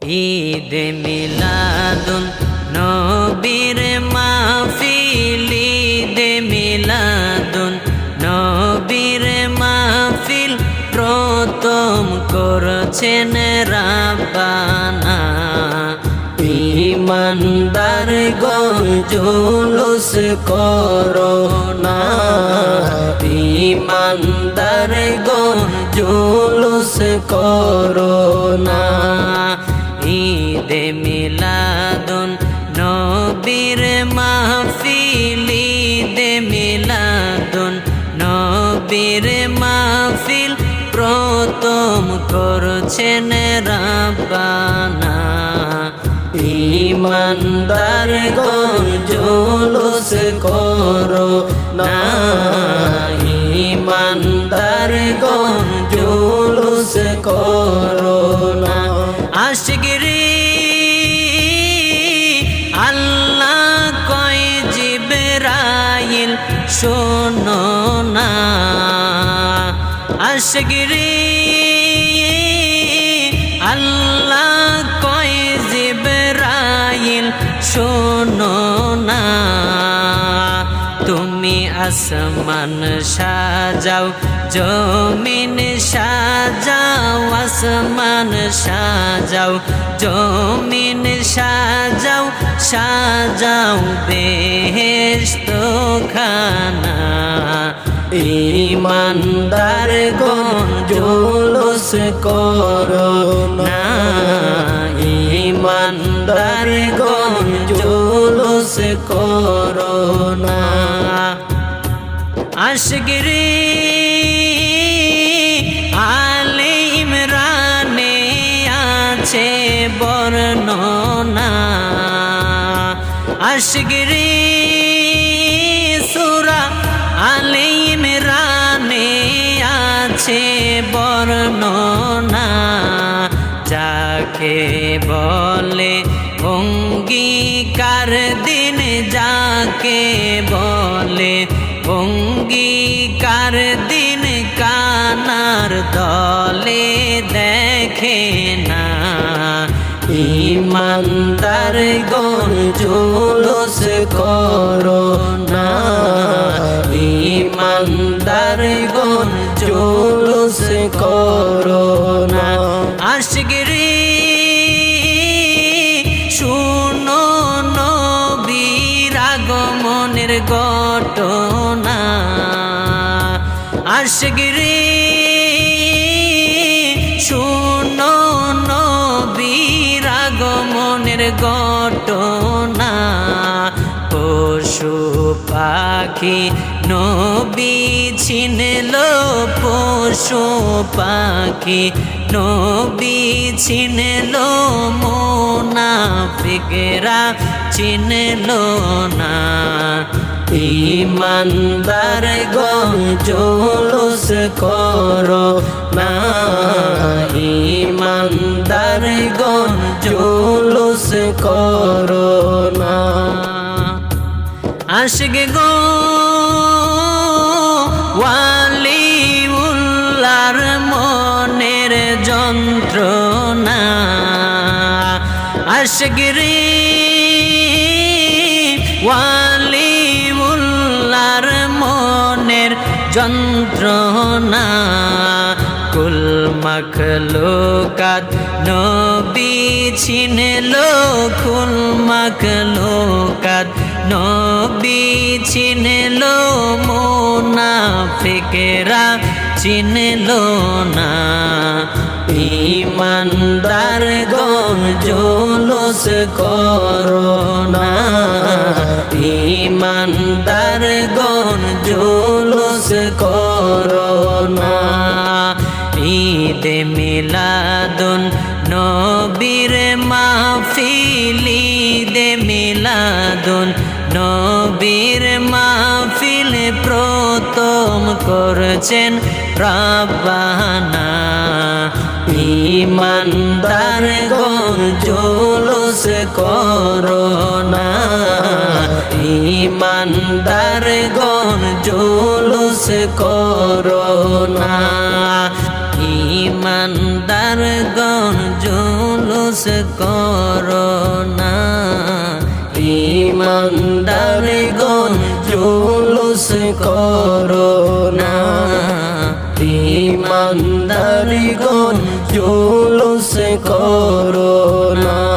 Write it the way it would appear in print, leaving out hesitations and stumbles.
ঈদ মিলাদুন নবীর মাহফিল, ঈদ মিলাদুন নবীর মাহফিল প্রথম করেছেন রাব্বানা। ঈমানদার গণ জুলুস করো না, ঈমানদার গণ জুলুস করো না। ঈদ মিলাদুন নবীর মাহফিল, ঈদ মিলাদুন নবীর মাহফিল প্রথম করছেন রাব্বানা। ঈমানদার গণ জুলুস করো না, ঈমানদার গণ জুলুস করো না। আশিকরে আল্লাহ কয় জিবরাইল শোনো না, আশিকরে আল্লাহ কয় জিবরাইল শোনো না। তুমি আসমান সাজাও, জমিন সাজাও, আসমান সাজাও, জমিন সাজাও, সাজাও বেহেশত খানা। ঈমানদার গণ জুলুস করো না, ঈমানদার গণ জুলুস করো না। আশিকরে আলে ইমরানে আছে বর্ণনা, আশিকরে সূরা আলে ইমরানে আছে বর্ণনা। যাকে বলে অঙ্গীকার দিন, যাকে বলে অঙ্গীকার দিন, কানার দলে দেখে না। ঈমানদার গণ জুলুস করো না, ঈমানদার গণ জুলুস করো না। আশিকরে শুনো নবীর আগমনের ঘটনা, আশিকরে শুনো নবীর আগমনের ঘটনা। পশু পাখি নবী চিনল, পশু পাখি নবী চিনল, মুনাফিকরা চিনল না। ঈমানদার গণ জুলুস করো না, ঈমানদার গণ জুলুস করো না। আশিক গো ওয়ালিউল্লাহর মনের যন্ত্রণা, আশিকরে ওয়ালিউল্লাহর মনের যন্ত্রণা। কুল মাখলুকাত নবী চিনল, কুল মাখলুকাত নবী চিনল, মুনাফিকরা চিনল না। ঈমানদার গণ জুলুস করো না, ঈমানদার গণ জুলুস করো না। ঈদ মিলাদুন নবীর মাহফিল, ঈদ মিলাদুন নবীর মাহফিল প্রথম করেছেন রাব্বানা। ঈমানদার গণ জুলুস করো না, ঈমানদার গণ জুলুস করো না। ঈমানদার গণ জুলুস জুলুস করো না ইমানদারগণ জুলুস করো না ইমানদারগণ জুলুস করো না